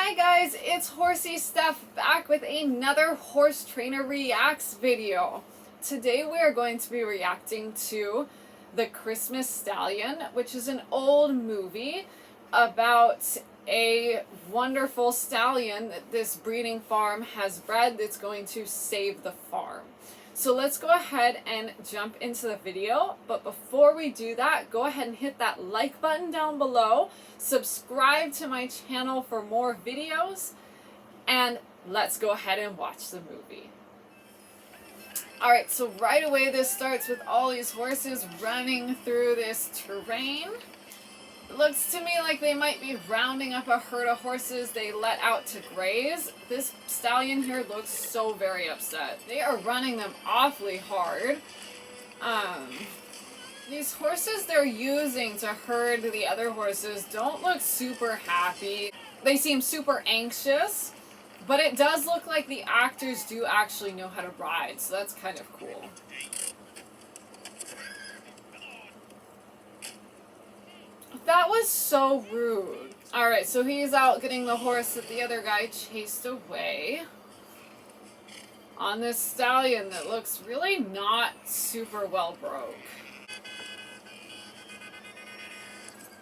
Hi guys, it's Horsey Steph back with another Horse Trainer Reacts video. Today we are going to be reacting to The Christmas Stallion, which is an old movie about a wonderful stallion that this breeding farm has bred that's going to save the farm. So let's go ahead and jump into the video, but before we do that, go ahead and hit that like button down below, subscribe to my channel for more videos, and let's go ahead and watch the movie. Alright, so right away this starts with all these horses running through this terrain. It looks to me like they might be rounding up a herd of horses they let out to graze. This stallion here looks so very upset. They are running them awfully hard. These horses they're using to herd the other horses don't look super happy. They seem super anxious, but it does look like the actors do actually know how to ride, so that's kind of cool. That was so rude. Alright, so he's out getting the horse that the other guy chased away. On this stallion that looks really not super well broke.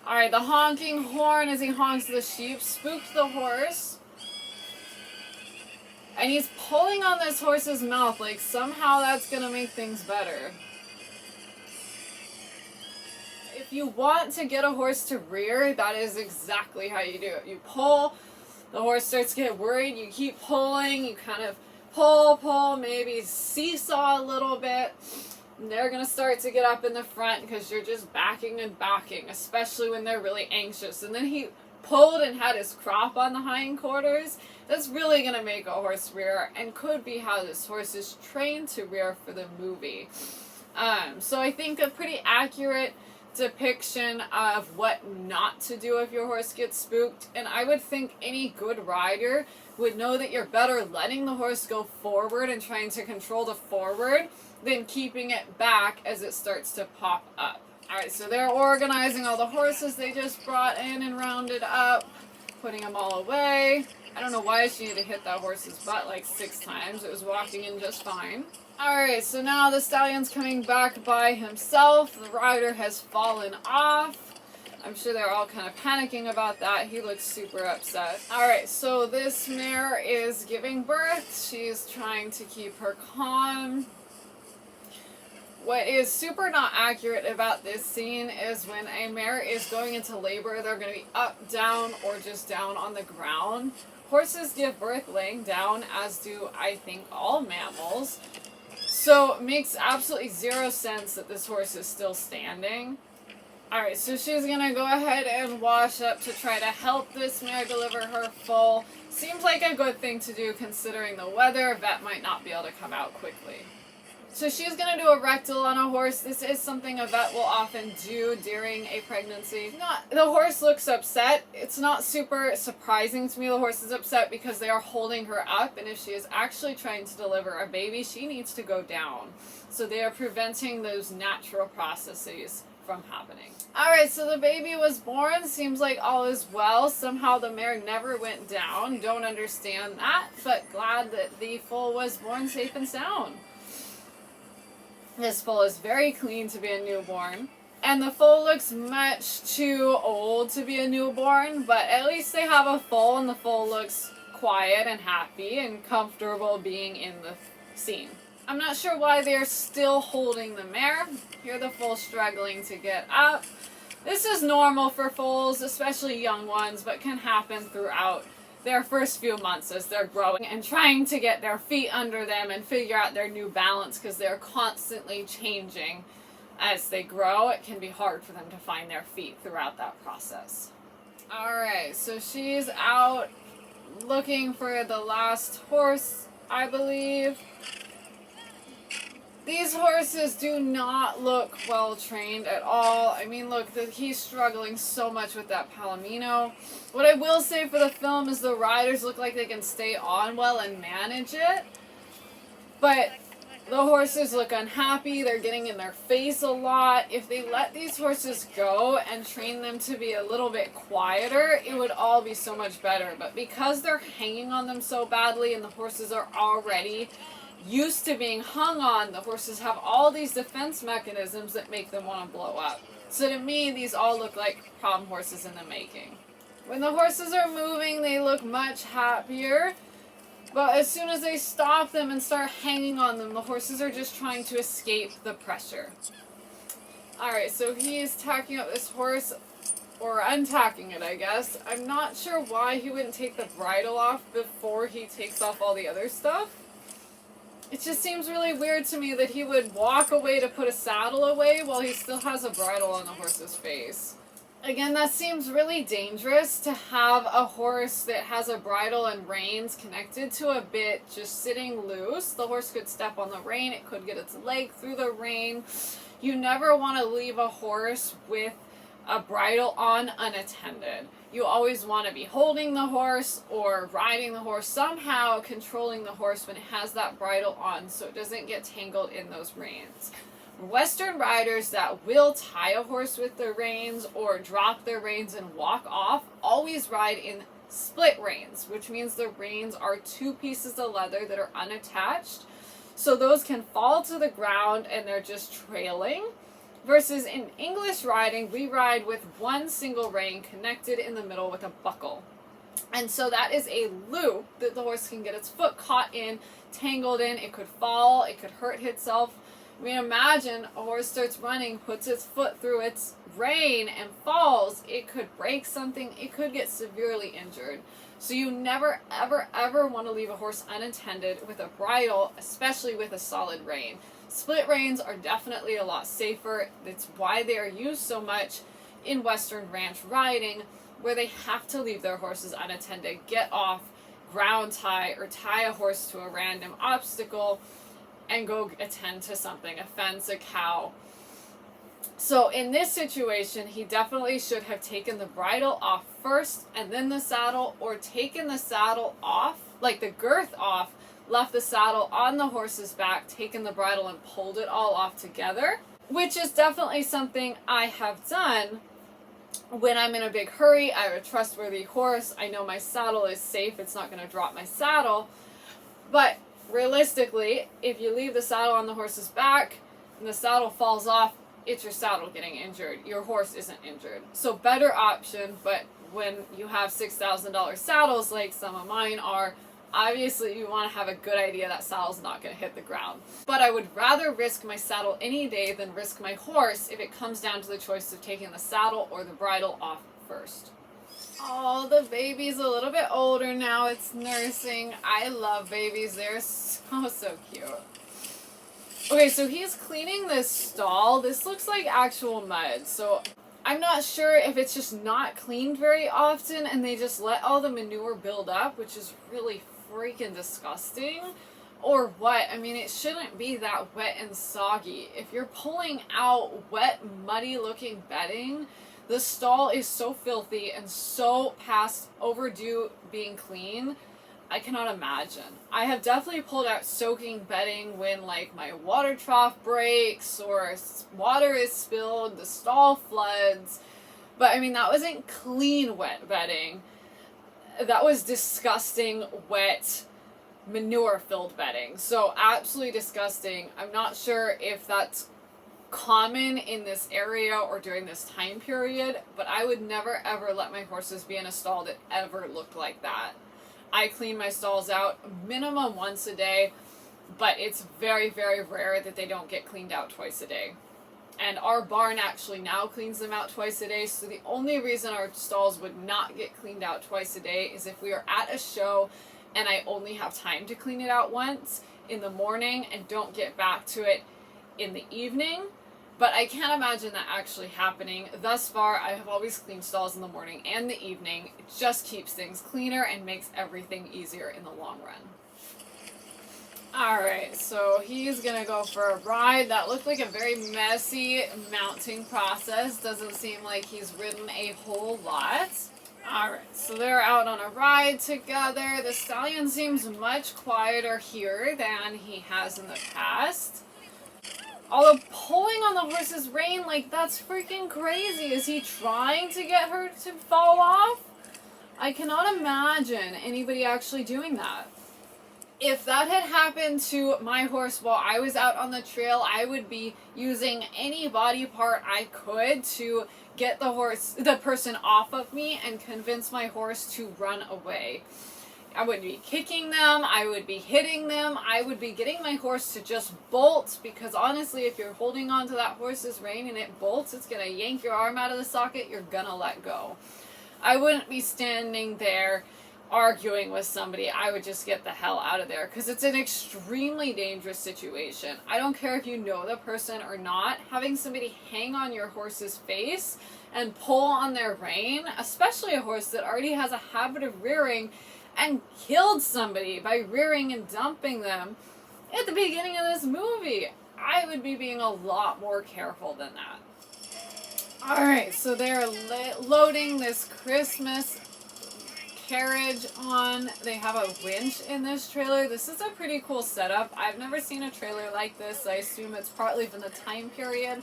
Alright, the honking horn as he honks the sheep spooked the horse. And he's pulling on this horse's mouth like somehow that's gonna make things better. If you want to get a horse to rear, that is exactly how you do it. You pull, the horse starts to get worried, you keep pulling, you kind of pull, maybe seesaw a little bit, and they're going to start to get up in the front because you're just backing and backing, especially when they're really anxious. And then he pulled and had his crop on the hindquarters. That's really going to make a horse rear and could be how this horse is trained to rear for the movie. So I think a pretty accurate depiction of what not to do if your horse gets spooked, and I would think any good rider would know that you're better letting the horse go forward and trying to control the forward than keeping it back as it starts to pop up. Alright, so they're organizing all the horses they just brought in and rounded up, putting them all away. I don't know why she needed to hit that horse's butt like 6 times. It was walking in just fine. Alright, so now the stallion's coming back by himself. The rider has fallen off. I'm sure they're all kind of panicking about that. He looks super upset. Alright, so this mare is giving birth. She's trying to keep her calm. What is super not accurate about this scene is when a mare is going into labor, they're going to be up, down, or just down on the ground. Horses give birth laying down, as do, I think, all mammals. So it makes absolutely zero sense that this horse is still standing. Alright, so she's going to go ahead and wash up to try to help this mare deliver her foal. Seems like a good thing to do considering the weather. Vet might not be able to come out quickly. So she's going to do a rectal on a horse. This is something a vet will often do during a pregnancy. The horse looks upset. It's not super surprising to me the horse is upset because they are holding her up, and if she is actually trying to deliver a baby, she needs to go down. So they are preventing those natural processes from happening. Alright, so the baby was born. Seems like all is well. Somehow the mare never went down. Don't understand that, but glad that the foal was born safe and sound. This foal is very clean to be a newborn. And the foal looks much too old to be a newborn, but at least they have a foal, and the foal looks quiet and happy and comfortable being in the scene. I'm not sure why they're still holding the mare. Here the foal struggling to get up. This is normal for foals, especially young ones, but can happen throughout their first few months as they're growing and trying to get their feet under them and figure out their new balance because they're constantly changing as they grow. It can be hard for them to find their feet throughout that process. Alright, so she's out looking for the last horse, I believe. These horses do not look well trained at all. I mean, look, he's struggling so much with that Palomino. What I will say for the film is the riders look like they can stay on well and manage it. But The horses look unhappy, they're getting in their face a lot. If they let these horses go and train them to be a little bit quieter, it would all be so much better. But because they're hanging on them so badly and the horses are already used to being hung on, the horses have all these defense mechanisms that make them want to blow up. So to me, these all look like problem horses in the making. When the horses are moving, they look much happier. But as soon as they stop them and start hanging on them, the horses are just trying to escape the pressure. Alright, so he is tacking up this horse, or untacking it, I guess. I'm not sure why he wouldn't take the bridle off before he takes off all the other stuff. It just seems really weird to me that he would walk away to put a saddle away while he still has a bridle on the horse's face. Again, that seems really dangerous to have a horse that has a bridle and reins connected to a bit just sitting loose. The horse could step on the rein, it could get its leg through the rein. You never want to leave a horse with a bridle on unattended. You always want to be holding the horse or riding the horse, somehow controlling the horse when it has that bridle on so it doesn't get tangled in those reins. Western riders that will tie a horse with their reins or drop their reins and walk off always ride in split reins, which means the reins are two pieces of leather that are unattached. So those can fall to the ground and they're just trailing. Versus in English riding, we ride with one single rein connected in the middle with a buckle. And so that is a loop that the horse can get its foot caught in, tangled in. It could fall, it could hurt itself. I mean, imagine a horse starts running, puts its foot through its rein and falls. It could break something. It could get severely injured. So you never, ever, ever want to leave a horse unattended with a bridle, especially with a solid rein. Split reins are definitely a lot safer. That's why they are used so much in Western ranch riding, where they have to leave their horses unattended, get off, ground tie, or tie a horse to a random obstacle and go attend to something, a fence, a cow. So in this situation, he definitely should have taken the bridle off first and then the saddle, or taken the saddle off, like the girth off, left the saddle on the horse's back, taken the bridle and pulled it all off together, which is definitely something I have done when I'm in a big hurry. I have a trustworthy horse. I know my saddle is safe. It's not going to drop my saddle. But realistically, if you leave the saddle on the horse's back and the saddle falls off, it's your saddle getting injured. Your horse isn't injured. So better option, but when you have $6,000 saddles like some of mine are, obviously you want to have a good idea that saddle's not going to hit the ground. But I would rather risk my saddle any day than risk my horse if it comes down to the choice of taking the saddle or the bridle off first. Oh, the baby's a little bit older now. It's nursing. I love babies. They're so cute. Okay, so he's cleaning this stall. This looks like actual mud. So I'm not sure if it's just not cleaned very often and they just let all the manure build up, which is really freaking disgusting, or what. I mean, it shouldn't be that wet and soggy. If you're pulling out wet, muddy looking bedding, the stall is so filthy and so past overdue being clean. I cannot imagine. I have definitely pulled out soaking bedding when like my water trough breaks or water is spilled, the stall floods. But I mean, that wasn't clean wet bedding. That was disgusting wet manure filled bedding. So absolutely disgusting. I'm not sure if that's common in this area or during this time period, but I would never ever let my horses be in a stall that ever looked like that. I clean my stalls out minimum once a day, but it's very, very rare that they don't get cleaned out twice a day. And our barn actually now cleans them out twice a day, so the only reason our stalls would not get cleaned out twice a day is if we are at a show and I only have time to clean it out once in the morning and don't get back to it in the evening. But I can't imagine that actually happening. Thus far, I have always cleaned stalls in the morning and the evening. It just keeps things cleaner and makes everything easier in the long run. Alright, so he's gonna go for a ride. That looked like a very messy mounting process. Doesn't seem like he's ridden a whole lot. Alright, so they're out on a ride together. The stallion seems much quieter here than he has in the past. Although pulling on the horse's rein, like, that's freaking crazy. Is he trying to get her to fall off? I cannot imagine anybody actually doing that. If that had happened to my horse while I was out on the trail, I would be using any body part I could to get the person off of me and convince my horse to run away. I would be kicking them, I would be hitting them, I would be getting my horse to just bolt, because honestly, if you're holding on to that horse's rein and it bolts, it's going to yank your arm out of the socket, you're going to let go. I wouldn't be standing there arguing with somebody. I would just get the hell out of there, because it's an extremely dangerous situation. I don't care if you know the person or not. Having somebody hang on your horse's face and pull on their rein, especially a horse that already has a habit of rearing and killed somebody by rearing and dumping them at the beginning of this movie, I would be being a lot more careful than that. Alright, so they're loading this Christmas carriage on. They have a winch in this trailer. This is a pretty cool setup. I've never seen a trailer like this. I assume it's partly from the time period.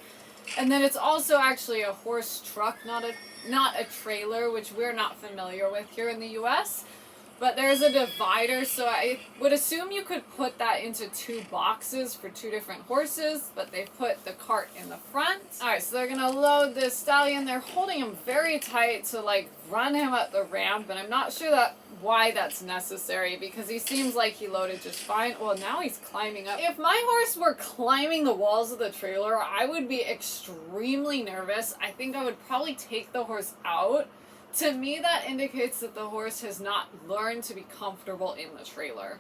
And then it's also actually a horse truck, not a trailer, which we're not familiar with here in the US. But there's a divider, so I would assume you could put that into two boxes for two different horses, but they put the cart in the front. Alright, so they're going to load this stallion. They're holding him very tight to, like, run him up the ramp, and I'm not sure why that's necessary, because he seems like he loaded just fine. Well, now he's climbing up. If my horse were climbing the walls of the trailer, I would be extremely nervous. I think I would probably take the horse out. To me, that indicates that the horse has not learned to be comfortable in the trailer.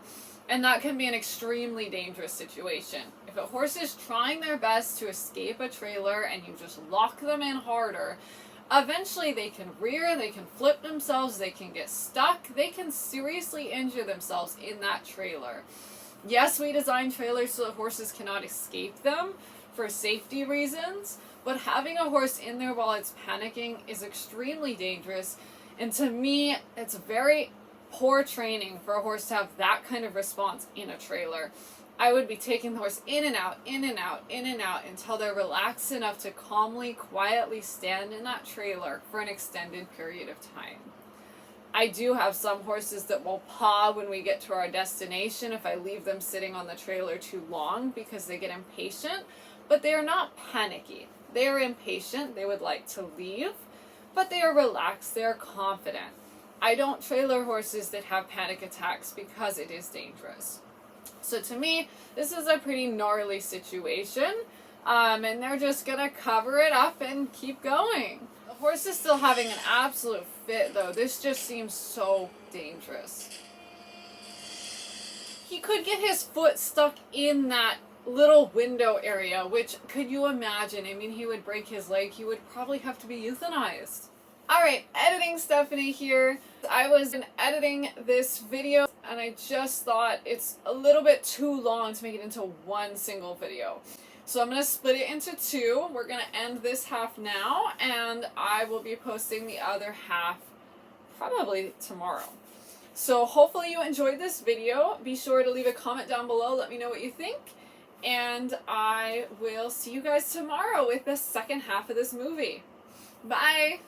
And that can be an extremely dangerous situation. If a horse is trying their best to escape a trailer and you just lock them in harder, eventually they can rear, they can flip themselves, they can get stuck, they can seriously injure themselves in that trailer. Yes, we design trailers so that horses cannot escape them for safety reasons, but having a horse in there while it's panicking is extremely dangerous, and to me, it's very poor training for a horse to have that kind of response in a trailer. I would be taking the horse in and out, in and out, in and out, until they're relaxed enough to calmly, quietly stand in that trailer for an extended period of time. I do have some horses that will paw when we get to our destination if I leave them sitting on the trailer too long, because they get impatient, but they are not panicky. They are impatient, they would like to leave, but they are relaxed, they are confident. I don't trailer horses that have panic attacks because it is dangerous. So to me, this is a pretty gnarly situation, and they're just going to cover it up and keep going. The horse is still having an absolute fit, though. This just seems so dangerous. He could get his foot stuck in that little window area, which, could you imagine? I mean, he would break his leg. He would probably have to be euthanized. Alright, editing Stephanie here. I was editing this video and I just thought it's a little bit too long to make it into one single video. So I'm going to split it into two. We're going to end this half now and I will be posting the other half probably tomorrow. So hopefully you enjoyed this video. Be sure to leave a comment down below. Let me know what you think. And I will see you guys tomorrow with the second half of this movie. Bye!